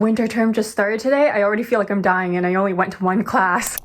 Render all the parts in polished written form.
Winter term just started today. I already feel like I'm dying and I only went to one class.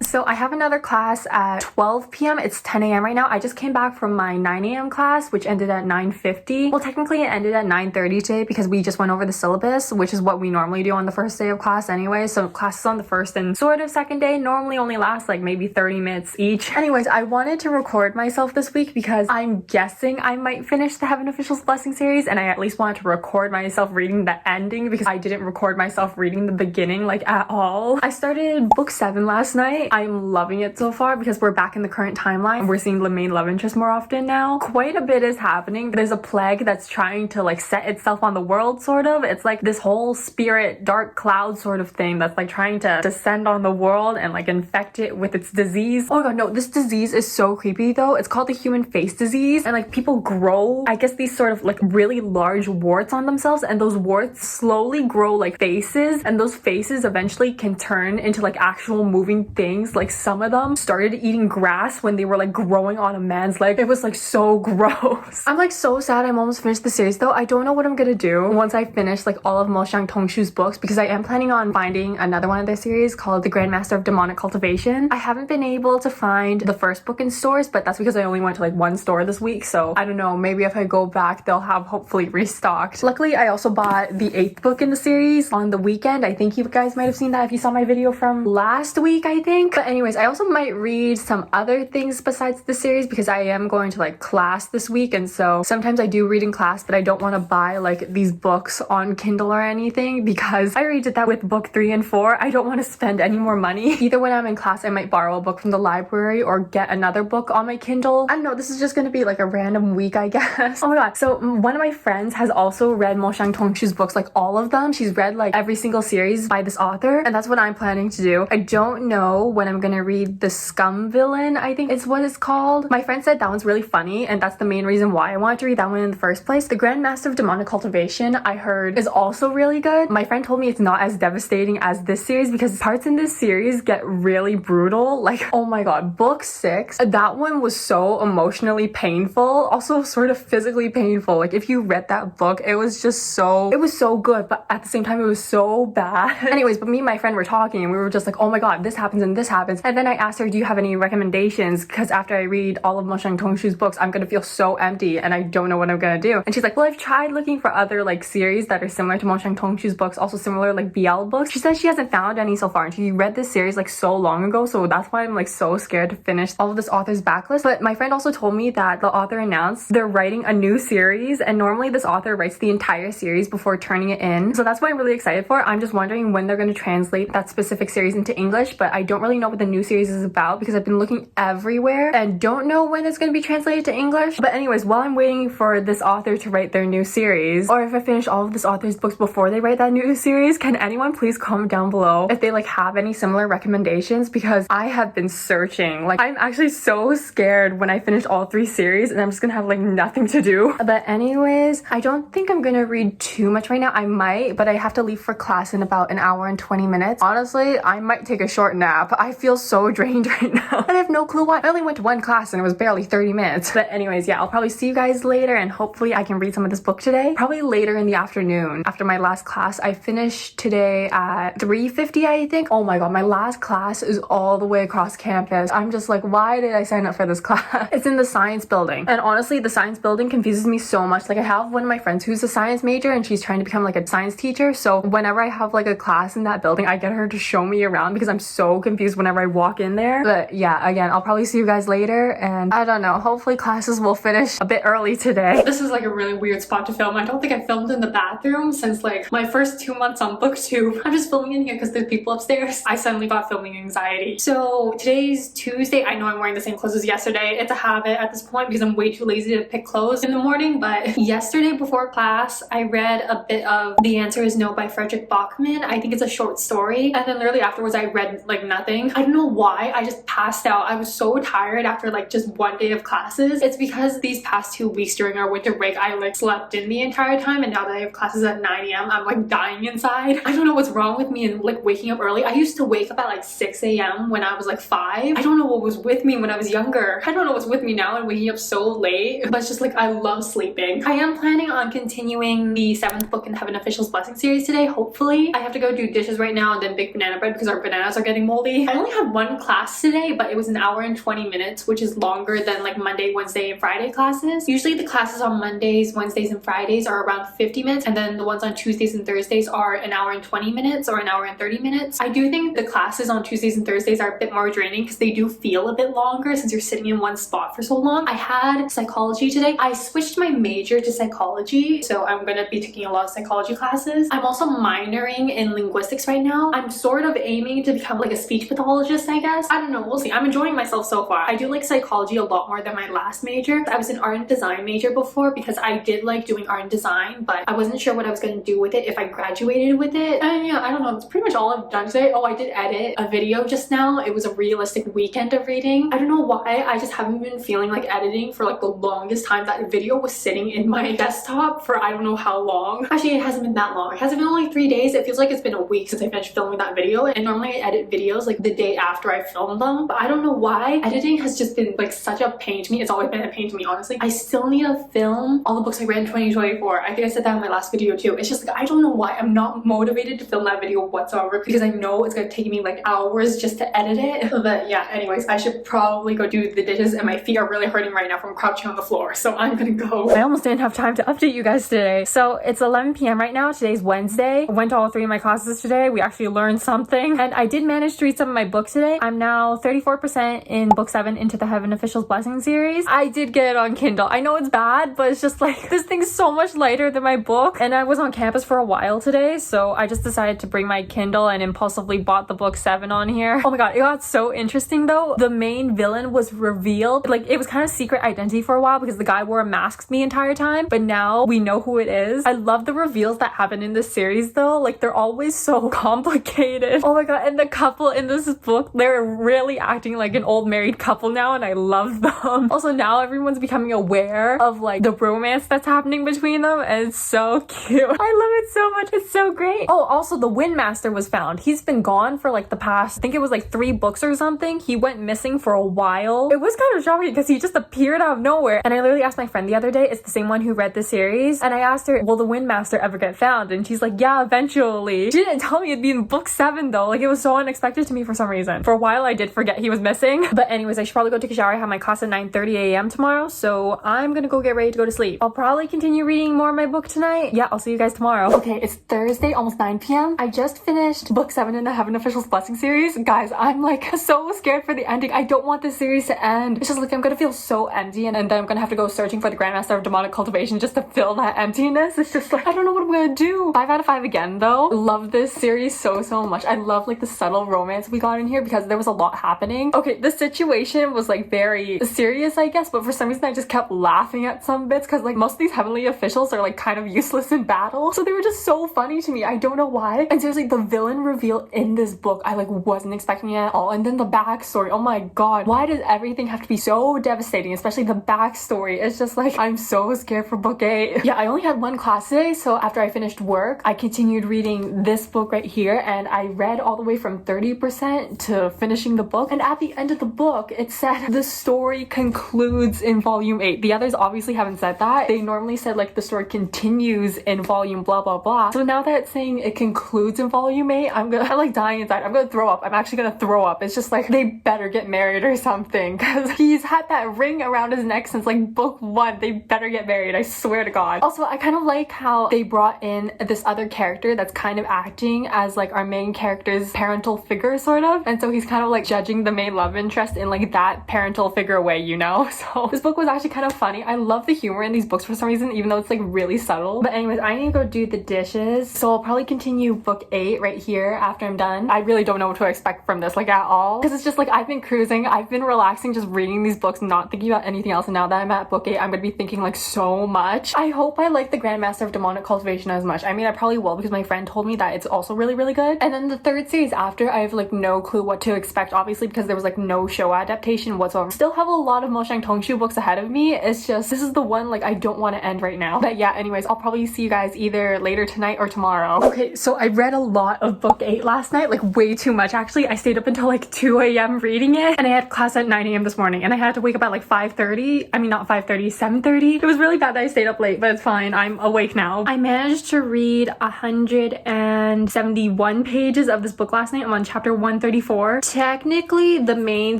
So I have another class at 12 p.m. It's 10 a.m. right now. I just came back from my 9 a.m. class, which ended at 9:50. Well, technically it ended at 9:30 today because we just went over the syllabus, which is what we normally do on the first day of class anyway. So classes on the first and sort of second day normally only last like maybe 30 minutes each. Anyways, I wanted to record myself this week because I'm guessing I might finish the Heaven Officials Blessing series, and I at least wanted to record myself reading the ending because I didn't record myself reading the beginning like at all. I started book 7 last night. I'm loving it so far because we're back in the current timeline. We're seeing the main love interest more often now. Quite a bit is happening. There's a plague that's trying to like set itself on the world, sort of. It's like this whole spirit dark cloud sort of thing that's like trying to descend on the world and like infect it with its disease. Oh my god, no, this disease is so creepy though. It's called the human face disease, and like people grow, I guess, these sort of like really large warts on themselves, and those warts slowly grow like faces, and those faces eventually can turn into like actual moving things. Like some of them started eating grass when they were like growing on a man's leg. It was like so gross. I'm like so sad I'm almost finished the series though. I don't know what I'm gonna do once I finish like all of Mo Xiang-Tongshu's books, because I am planning on finding another one of their series called The Grandmaster of Demonic Cultivation. I haven't been able to find the first book in stores, but that's because I only went to like one store this week, so I don't know, maybe if I go back they'll have hopefully restocked. Luckily I also bought the 8th book in the series on the weekend. I think you guys might have seen that if you saw my video from last week, I think. But anyways, I also might read some other things besides the series because I am going to like class this week, and so sometimes I do read in class, but I don't want to buy like these books on Kindle or anything because I already did that with book 3 and 4. I don't want to spend any more money. Either when I'm in class I might borrow a book from the library or get another book on my Kindle. I don't know, this is just going to be like a random week, I guess. Oh my god, so one of my friends has also read Mo Xiang-Tongshu's books, like all of them. She's read like every single series by this author, and that's what I'm planning to do. I don't know when I'm gonna read The Scum Villain, I think it's what it's called. My friend said that one's really funny, and that's the main reason why I wanted to read that one in the first place. The Grandmaster of Demonic Cultivation, I heard, is also really good. My friend told me it's not as devastating as this series because parts in this series get really brutal. Like, oh my god, book 6, that one was so emotionally painful, also sort of physically painful. Like, if you read that book, it was so good, but at the same time it was so bad. Anyways, but me and my friend were talking and we were just like, oh my god, this happens and this happens. And then I asked her, do you have any recommendations? Because after I read all of Mo Xiang-Tongshu's books, I'm gonna feel so empty and I don't know what I'm gonna do. And she's like, well, I've tried looking for other like series that are similar to Mo Xiang-Tongshu's books, also similar like BL books. She says she hasn't found any so far, and she read this series like so long ago, so that's why I'm like so scared to finish all of this author's backlist. But my friend also told me that the author announced they're writing a new series, and normally this author writes the entire series before turning it in, so that's what I'm really excited for. I'm just wondering when they're going to translate that specific series into English, but I don't really know what the new series is about because I've been looking everywhere and don't know when it's going to be translated to English. But anyways, while I'm waiting for this author to write their new series, or if I finish all of this author's books before they write that new series, can anyone please comment down below if they like have any similar recommendations, because I have been searching. Like, I'm actually so scared when I finish all 3 series and I'm just gonna have like nothing to do. But anyways, I don't think I'm gonna read too much right now. I might, but I have to leave for class in about an hour and 20 minutes. Honestly, I might take a short nap. I feel so drained right now and I have no clue why. I only went to one class and it was barely 30 minutes. But anyways, yeah, I'll probably see you guys later, and hopefully I can read some of this book today. Probably later in the afternoon after my last class. I finished today at 3:50, I think. Oh my god, my last class is all the way across campus. I'm just like, why did I sign up for this class? It's in the science building, and honestly the science building confuses me so much. Like, I have one of my friends who's a science major and she's trying to become like a science teacher, so whenever I have like a class in that building I get her to show me around because I'm so confused whenever I walk in there. But yeah, again, I'll probably see you guys later, and I don't know, hopefully classes will finish a bit early today. This is like a really weird spot to film. I don't think I filmed in the bathroom since like my first 2 months on booktube. I'm just filming in here because there's people upstairs. I suddenly got filming anxiety. So today's Tuesday. I know I'm wearing the same clothes as yesterday. It's a habit at this point because I'm way too lazy to pick clothes in the morning. But yesterday before class I read a bit of The Answer Is No by Frederick Bachman. I think it's a short story, and then literally afterwards I read like nothing. sleeping. I don't know why, I just passed out. I was so tired after like just one day of classes. It's because these past 2 weeks during our winter break, I like slept in the entire time, and now that I have classes at 9 a.m. I'm like dying inside. I don't know what's wrong with me and like waking up early. I used to wake up at like 6 a.m. when I was like 5. I don't know what was with me when I was younger. I don't know what's with me now and waking up so late, but it's just like I love sleeping. I am planning on continuing the 7th book in the Heaven Officials Blessing series today, hopefully. I have to go do dishes right now and then bake banana bread because our bananas are getting moldy. I only had 1 class today, but it was an hour and 20 minutes, which is longer than like Monday, Wednesday, and Friday classes. Usually the classes on Mondays, Wednesdays, and Fridays are around 50 minutes, and then the ones on Tuesdays and Thursdays are an hour and 20 minutes or an hour and 30 minutes. I do think the classes on Tuesdays and Thursdays are a bit more draining because they do feel a bit longer since you're sitting in one spot for so long. I had psychology today. I switched my major to psychology, so I'm gonna be taking a lot of psychology classes. I'm also minoring in linguistics right now. I'm sort of aiming to become like a speech pathologist, I guess. I don't know, we'll see. I'm enjoying myself so far. I do like psychology a lot more than my last major. I was an art and design major before because I did like doing art and design, but I wasn't sure what I was going to do with it if I graduated with it. And yeah, I don't know, that's pretty much all I've done today. Oh, I did edit a video just now. It was a realistic weekend of reading. I don't know why, I just haven't been feeling like editing for like the longest time. That video was sitting in my desktop for I don't know how long. Actually, it hasn't been that long. It hasn't been only 3 days. It feels like it's been a week since I finished filming that video, and normally I edit videos like the day after I film them, but I don't know why. Editing has just been like such a pain to me. It's always been a pain to me, honestly. I still need to film all the books I read in 2024. I think I said that in my last video too. It's just like I don't know why I'm not motivated to film that video whatsoever because I know it's gonna take me like hours just to edit it. But yeah, anyways, I should probably go do the dishes, and my feet are really hurting right now from crouching on the floor, so I'm gonna go. I almost didn't have time to update you guys today. So it's 11 p.m. right now. Today's Wednesday. I went to all 3 of my classes today. We actually learned something, and I did manage to read some of my books today. I'm now 34% in book 7 into the Heaven Officials Blessing series. I did get it on Kindle. I know it's bad, but it's just like this thing's so much lighter than my book, and I was on campus for a while today, so I just decided to bring my Kindle and impulsively bought the book 7 on here. Oh my god, it got so interesting though. The main villain was revealed. Like, it was kind of secret identity for a while because the guy wore a mask the entire time, but now we know who it is. I love the reveals that happen in this series though. Like, they're always so complicated. Oh my god, and the couple in this book, they're really acting like an old married couple now, and I love them. Also, now everyone's becoming aware of like the romance that's happening between them, and it's so cute. I love it so much. It's so great. Oh, also the Windmaster was found. He's been gone for like the past, I think it was like 3 books or something. He went missing for a while. It was kind of shocking because he just appeared out of nowhere, and I literally asked my friend the other day, it's the same one who read the series, and I asked her, will the Windmaster ever get found? And she's like, yeah, eventually. She didn't tell me it'd be in book 7 though. Like, it was so unexpected to me for some reason. For a while I did forget he was missing. But anyways, I should probably go take a shower. I have my class at 9:30 a.m. tomorrow, so I'm gonna go get ready to go to sleep. I'll probably continue reading more of my book tonight. Yeah, I'll see you guys tomorrow. Okay, it's Thursday, almost 9 p.m. I just finished book 7 in the Heaven Officials Blessing series. Guys, I'm like so scared for the ending. I don't want this series to end. It's just like I'm gonna feel so empty, and then I'm gonna have to go searching for the Grandmaster of Demonic Cultivation just to fill that emptiness. It's just like, I don't know what I'm gonna do. 5 out of 5 again though. Love this series so much. I love like the subtle romance we got in here because there was a lot happening. Okay, the situation was like very serious, I guess, but for some reason I just kept laughing at some bits because like most of these heavenly officials are like kind of useless in battle, so they were just so funny to me. I don't know why. And seriously, the villain reveal in this book, I like wasn't expecting it at all. And then the backstory, oh my god, why does everything have to be so devastating, especially the backstory? It's just like, I'm so scared for book 8. Yeah, I only had 1 class today, so after I finished work I continued reading this book right here, and I read all the way from 30% to finishing the book, and at the end of the book it said the story concludes in volume 8. The others obviously haven't said that. They normally said like the story continues in volume blah blah blah. So now that it's saying it concludes in volume 8, I'm like dying inside. I'm gonna throw up. I'm actually gonna throw up. It's just like they better get married or something because he's had that ring around his neck since like book 1. They better get married, I swear to god. Also, I kind of like how they brought in this other character that's kind of acting as like our main character's parental figure sort of, and so he's kind of like judging the main love interest in like that parental figure way, you know. So this book was actually kind of funny. I love the humor in these books for some reason, even though it's like really subtle. But anyways, I need to go do the dishes, so I'll probably continue book 8 right here after I'm done. I really don't know what to expect from this like at all, because it's just like I've been cruising, I've been relaxing, just reading these books, not thinking about anything else, and now that I'm at book 8 I'm gonna be thinking like so much. I hope I like the Grandmaster of Demonic Cultivation as much. I mean, I probably will because my friend told me that it's also really good. And then the 3rd series after, I have like no no clue what to expect, obviously, because there was like no show adaptation whatsoever. Still have a lot of Moshang Tongshu books ahead of me. It's just, this is the one like I don't want to end right now. But yeah, anyways, I'll probably see you guys either later tonight or tomorrow. Okay, so I read a lot of book 8 last night, like way too much actually. I stayed up until like 2 a.m. reading it, and I had class at 9 a.m. this morning, and I had to wake up at like 5:30. I mean, not 5:30, 7:30. It was really bad that I stayed up late, but it's fine. I'm awake now. I managed to read 171 pages of this book last night. I'm on chapter 134. Technically, the main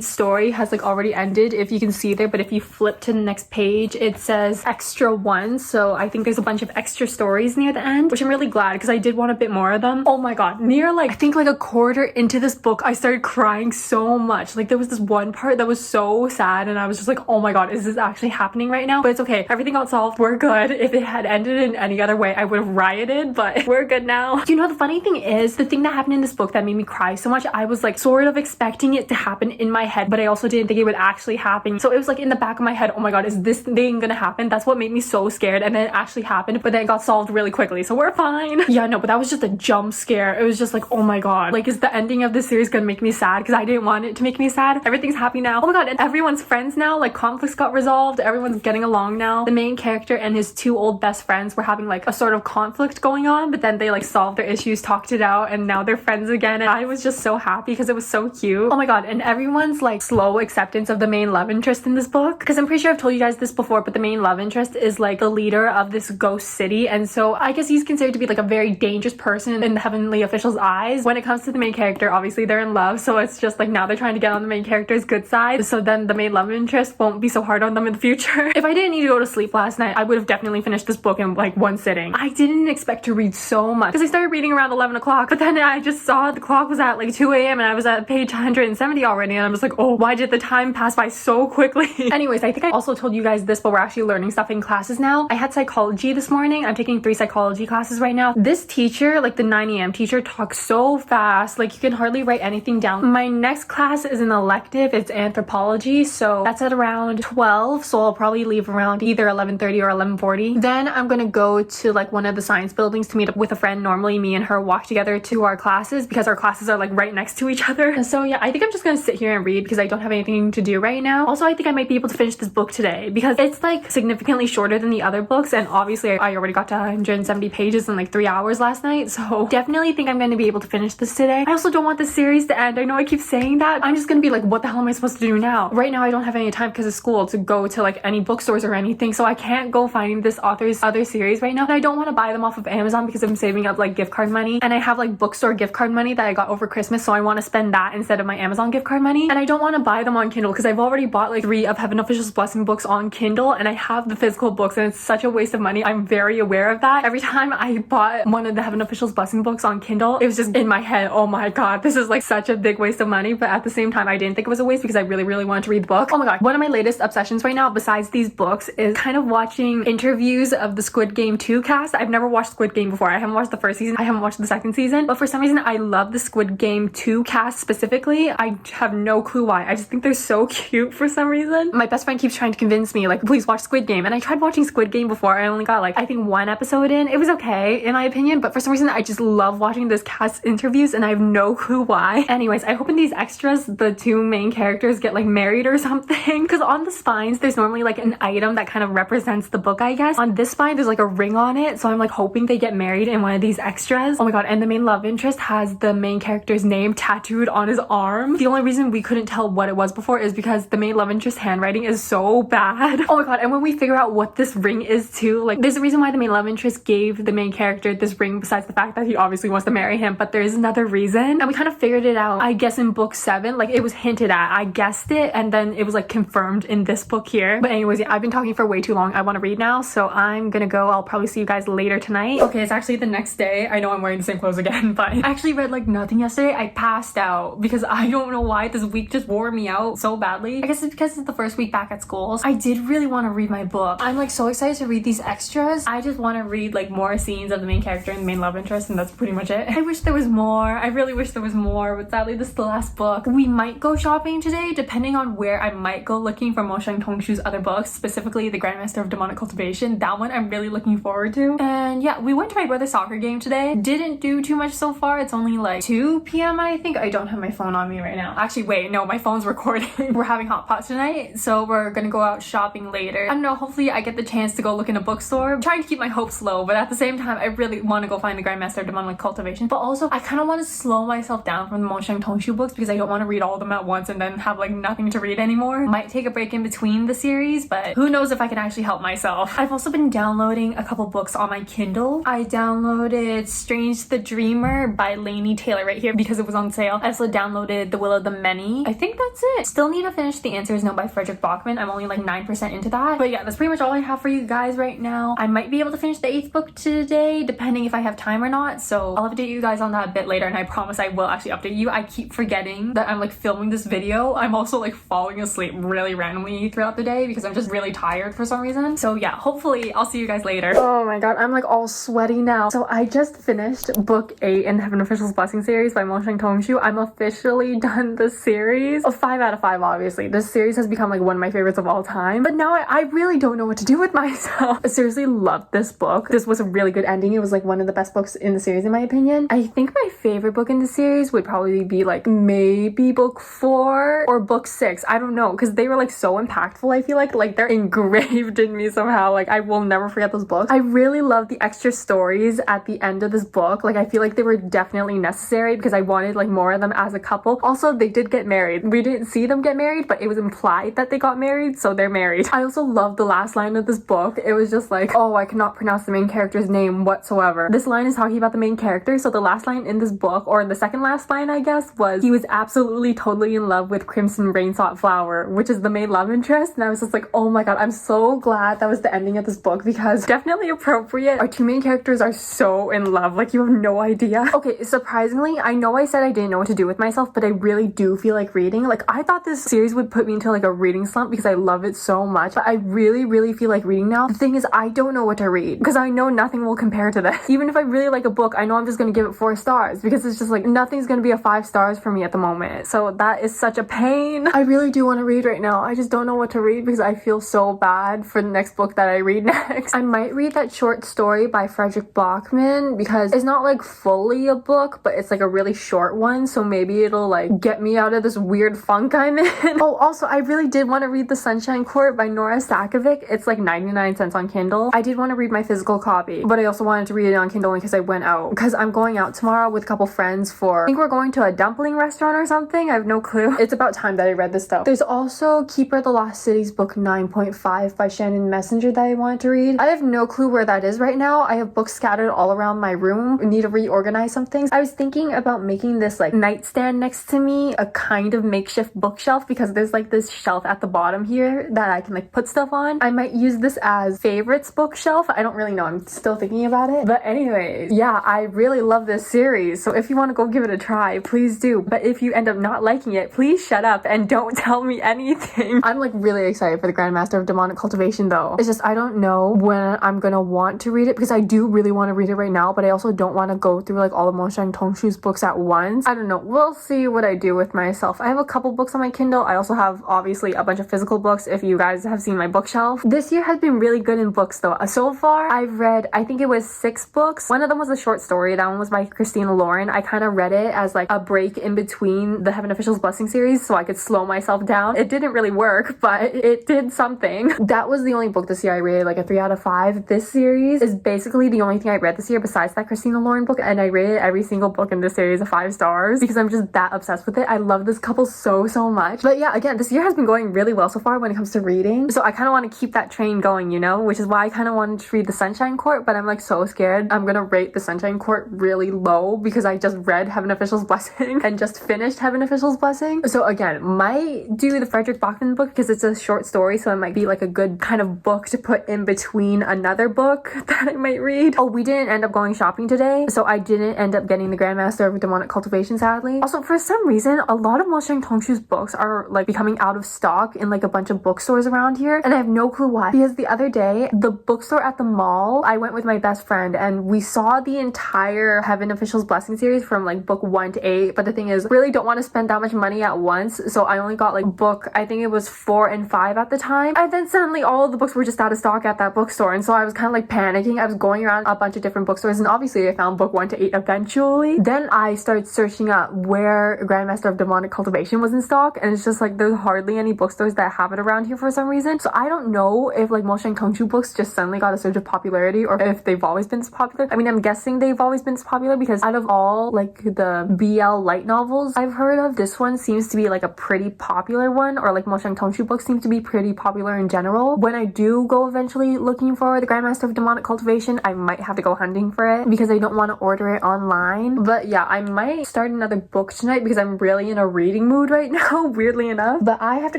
story has like already ended, if you can see there, but if you flip to the next page, it says extra 1. So I think there's a bunch of extra stories near the end, which I'm really glad because I did want a bit more of them. Oh my god, near like I think like a quarter into this book, I started crying so much. Like there was this one part that was so sad, and I was just like, oh my god, is this actually happening right now? But it's okay, everything got solved. We're good. If it had ended in any other way, I would have rioted, but we're good now. You know, the funny thing is, the thing that happened in this book that made me cry so much, I was like sort of expecting it to happen in my head, but I also didn't think it would actually happen. So it was like in the back of my head, oh my god, is this thing gonna happen? That's what made me so scared. And then it actually happened, but then it got solved really quickly, so we're fine. Yeah, no, but that was just a jump scare. It was just like, oh my god, like, is the ending of this series gonna make me sad? Because I didn't want it to make me sad. Everything's happy now. Oh my god, and everyone's friends now. Like, conflicts got resolved. Everyone's getting along now. The main character and his 2 old best friends were having like a sort of conflict going on, but then they like solved their issues, talked it out, and now they're friends again. And I was just so happy because it was so cute. Oh my god, and everyone's like slow acceptance of the main love interest in this book, because I'm pretty sure I've told you guys this before, but the main love interest is like the leader of this ghost city, and so I guess he's considered to be like a very dangerous person in the heavenly officials' eyes. When it comes to the main character, obviously they're in love, so it's just like now they're trying to get on the main character's good side, so then the main love interest won't be so hard on them in the future. If I didn't need to go to sleep last night, I would have definitely finished this book in like one sitting. I didn't expect to read so much because I started reading around 11 o'clock, but then I just saw the clock was at like 2 a.m. and I was at page 170 already, and I was like, oh, why did the time pass by so quickly? Anyways, I think I also told you guys this, but we're actually learning stuff in classes now. I had psychology this morning. I'm taking 3 psychology classes right now. This teacher, like the 9 a.m. teacher, talks so fast, like you can hardly write anything down. My next class is an elective. It's anthropology, so that's at around 12, so I'll probably leave around either 11:30 or 11:40. Then I'm gonna go to like one of the science buildings to meet up with a friend. Normally me and her walk together to our classes because our classes are like right next to each other. And so yeah, I think I'm just gonna sit here and read because I don't have anything to do right now. Also, I think I might be able to finish this book today because it's like significantly shorter than the other books, and obviously I already got to 170 pages in like 3 hours last night, so definitely think I'm gonna be able to finish this today. I also don't want this series to end. I know I keep saying that. I'm just gonna be like, what the hell am I supposed to do now? Right now I don't have any time because of school to go to like any bookstores or anything, so I can't go finding this author's other series right now. And I don't want to buy them off of Amazon because I'm saving up like gift card money, and I have like bookstore gift card money that I got over Christmas, so I want to spend that instead of my Amazon gift card money. And I don't want to buy them on Kindle because I've already bought like 3 of Heaven Official's Blessing books on Kindle, and I have the physical books, and it's such a waste of money. I'm very aware of that. Every time I bought one of the Heaven Official's Blessing books on Kindle, it was just in my head, oh my god, this is like such a big waste of money. But at the same time, I didn't think it was a waste because I really wanted to read the book. Oh my god, one of my latest obsessions right now besides these books is kind of watching interviews of the Squid Game 2 cast. I've never watched Squid Game before. I haven't watched the first season, I haven't watched the second season, but for some reason I love the Squid Game 2 cast specifically. I have no clue why. I just think they're so cute for some reason. My best friend keeps trying to convince me like, please watch Squid Game, and I tried watching Squid Game before. I only got like I think 1 episode in. It was okay in my opinion, but for some reason I just love watching this cast interviews, and I have no clue why. Anyways, I hope in these extras the 2 main characters get like married or something, because on the spines there's normally like an item that kind of represents the book, I guess. On this spine there's like a ring on it, so I'm like hoping they get married in one of these extras. Oh my god, and the main love interest has the main character's name tattooed on his arm. The only reason we couldn't tell what it was before is because the main love interest handwriting is so bad. Oh my god, and when we figure out what this ring is too, like there's a reason why the main love interest gave the main character this ring besides the fact that he obviously wants to marry him, but there's another reason, and we kind of figured it out I guess in book 7. Like it was hinted at, I guessed it, and then it was like confirmed in this book here. But anyways, yeah, I've been talking for way too long. I want to read now, so I'm gonna go. I'll probably see you guys later tonight. Okay, it's actually the next day. I know I'm wearing the same clothes again, but I actually read like nothing yesterday. I passed out because I don't know why this week just wore me out so badly. I guess it's because it's the first week back at school. I did really want to read my book. I'm like so excited to read these extras. I just want to read like more scenes of the main character and the main love interest, and that's pretty much it. I wish there was more. I really wish there was more, but sadly this is the last book. We might go shopping today depending on where. I might go looking for Moshang Tongshu's other books, specifically the Grandmaster of Demonic Cultivation. That one I'm really looking forward to. And yeah, we went to my brother's soccer game today. Didn't do too much so far. It's only like 2 p.m. I think I don't have my phone on me right now. Actually, wait, no, my phone's recording. We're having hot pot tonight, so we're gonna go out shopping later. I don't know, hopefully I get the chance to go look in a bookstore. I'm trying to keep my hopes low, but at the same time, I really want to go find the Grandmaster of Demonic Cultivation. But also, I kind of want to slow myself down from the Moshang Tongshu books because I don't want to read all of them at once and then have like nothing to read anymore. Might take a break in between the series, but who knows if I can actually help myself. I've also been downloading a couple books on my Kindle. I downloaded Strange the Dreamer by Laini Taylor right here because it was on sale. I also downloaded The Will of the Many. I think that's it. Still need to finish The Answer Is No by Frederick Bachman. I'm only like 9% into that. But yeah, that's pretty much all I have for you guys right now. I might be able to finish the 8th book today, depending if I have time or not. So I'll update you guys on that a bit later, and I promise I will actually update you. I keep forgetting that I'm like filming this video. I'm also like falling asleep really randomly throughout the day because I'm just really tired for some reason. So yeah, hopefully I'll see you guys later. Oh my god, I'm like all sweaty now. So I just finished book 8 in Heaven Official's Blessing series by Moshang Tongshu. I'm officially done the series. A 5 out of 5, obviously. This series has become like one of my favorites of all time. But now I really don't know what to do with myself. I seriously loved this book. This was a really good ending. It was like one of the best books in the series in my opinion. I think my favorite book in the series would probably be like maybe book 4 or book 6. I don't know, because they were like so impactful. I feel like they're engraved in me somehow. Like I will never forget those books. I really love the extra stories at the end of this book. Like I feel like they were definitely necessary because I wanted like more of them as a couple. Also, they did get married. We didn't see them get married, but it was implied that they got married, so they're married. I also love the last line of this book. It was just like, oh, I cannot pronounce the main character's name whatsoever. This line is talking about the main character. So the last line in this book, or the second last line I guess, was he was absolutely totally in love with Crimson Rainsought Flower, which is the main love interest. And I was just like, oh my god, I'm so glad that was the ending of this book because definitely appropriate. Our two main characters are so in love, like you have no idea. Okay, surprisingly, I know I said I didn't know what to do with myself, but I really do feel like reading. Like I thought this series would put me into like a reading slump because I love it so much, but I really feel like reading now. The thing is, I don't know what to read because I know nothing will compare to this. Even if I really like a book, I know I'm just gonna give it 4 stars because it's just like nothing's gonna be a 5 stars for me at the moment. So that is such a pain. I really do want to read right now. I just don't know what to read because I feel so bad for the next book that I read next. I might read that short story by Frederick Bachman because it's not like fully a book, but it's like a really short one, so maybe it'll like get me out of this weird funk I'm in. Oh, also, I really did want to read The Sunshine Court by Nora Sakovic. It's like 99 cents on Kindle. I did want to read my physical copy, but I also wanted to read it on Kindle because I went out. Because I'm going out tomorrow with a couple friends for, I think we're going to a dumpling restaurant or something. I have no clue. It's about time that I read this though. There's also Keeper of the Lost Cities book 9.5 by Shannon Messenger that I wanted to read. I have no clue where that is right now. I have books scattered all around my room. I need to reorganize some things. I was thinking about making this like nightstand next to me a kind of makeshift bookshelf because there's like this shelf at the bottom here that I can like put stuff on. I might use this as favorites bookshelf. I don't really know. I'm still thinking about it. But anyways, yeah, I really love this series. So if you want to go give it a try, please do. But if you end up not liking it, please shut up and don't tell me anything. I'm like really excited for the Grandmaster of Demonic Cultivation though. It's just I don't know when I'm gonna want to read it because I do really want to read it right now, but I also don't want to go through like all of Moshang Tongshu's books at once. I don't know. We'll see what I do with myself. I have a couple books on my Kindle. I also have obviously a bunch of physical books if you guys have seen my bookshelf. This year has been really good in books though. So far I've read, I think it was 6 books. One of them was a short story. That one was by Christina Lauren. I kind of read it as like a break in between the Heaven Official's Blessing series so I could slow myself down. It didn't really work, but it did something. That was the only book this year I rated like a 3 out of 5. This series is basically the only thing I read this year besides that Christina Lauren book, and I rated every single book in this series a 5 stars because I'm just that obsessed with it. I love this couple so much. But yeah, again, this year has been going really well so far when it comes to reading, so I kind of want to keep that train going, you know, which is why I kind of wanted to read The Sunshine Court, but I'm like so scared I'm gonna rate The Sunshine Court really low because I just read Heaven Official's Blessing and just finished Heaven Official's Blessing. So again, might do the Frederick Bachman book because it's a short story, so it might be like a good kind of book to put in between another book that I might read. Oh, we didn't end up going shopping today, so I didn't end up getting the Grandmaster of Demonic Cultivation, sadly. Also, for some reason, a lot of Moshang Tongshu's books are like becoming out of stock in like a bunch of bookstores around here, and I have no clue why. Because the other day, the bookstore at the mall, I went with my best friend and we saw the entire Heaven Official's Blessing series from like book 1 to 8, but the thing is, really don't want to spend that much money at once, so I only got like book, I think it was 4 and 5 at the time, and then suddenly all of the books were just out of stock at that bookstore, and so I was kind of like panicking. I was going around a bunch of different bookstores, and obviously I found book 1 to 8 eventually. Then I started searching searching up where Grandmaster of Demonic Cultivation was in stock, and it's just like there's hardly any bookstores that have it around here for some reason. So I don't know if like Motion Kung-Fu books just suddenly got a surge of popularity, or if they've always been so popular. I mean, I'm guessing they've always been so popular because out of all like the BL light novels I've heard of, this one seems to be like a pretty popular one, or like Motion Kung-Fu books seem to be pretty popular in general. When I do go eventually looking for the Grandmaster of Demonic Cultivation, I might have to go hunting for it because I don't want to order it online. But yeah, I might start another book tonight because I'm really in a reading mood right now, weirdly enough. But I have to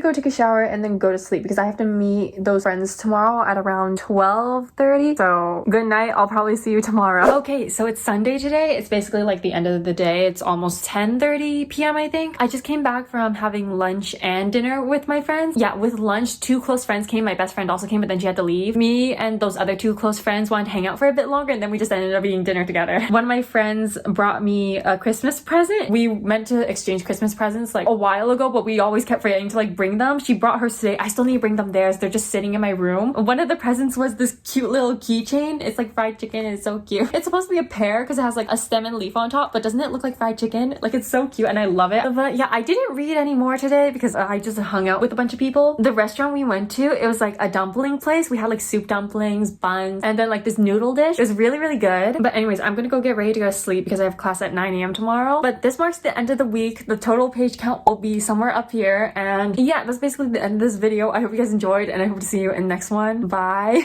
go take a shower and then go to sleep because I have to meet those friends tomorrow at around 12:30. So good night. I'll probably see you tomorrow. Okay, so it's Sunday today. It's basically like the end of the day. It's almost 10:30 p.m. I think. I just came back from having lunch and dinner with my friends. Yeah, with lunch, 2 close friends came. My best friend also came, but then she had to leave. Me and those other 2 close friends wanted to hang out for a bit longer, and then we just ended up eating dinner together. One of my friends brought me a Christmas present. We meant to exchange Christmas presents like a while ago, but we always kept forgetting to like bring them. She brought hers today. I still need to bring them theirs. They're just sitting in my room. One of the presents was this cute little keychain. It's like fried chicken and it's so cute. It's supposed to be a pear because it has like a stem and leaf on top, but doesn't it look like fried chicken? Like, it's so cute and I love it. But yeah, I didn't read any more today because I just hung out with a bunch of people. The restaurant we went to, it was like a dumpling place. We had like soup dumplings, buns, and then like this noodle dish. It was really, really good. But anyways, I'm gonna go get ready to go to sleep because I have class at 9 a.m. tomorrow. But this marks the end of the week. The total page count will be somewhere up here. And yeah, that's basically the end of this video. I hope you guys enjoyed and I hope to see you in the next one. Bye.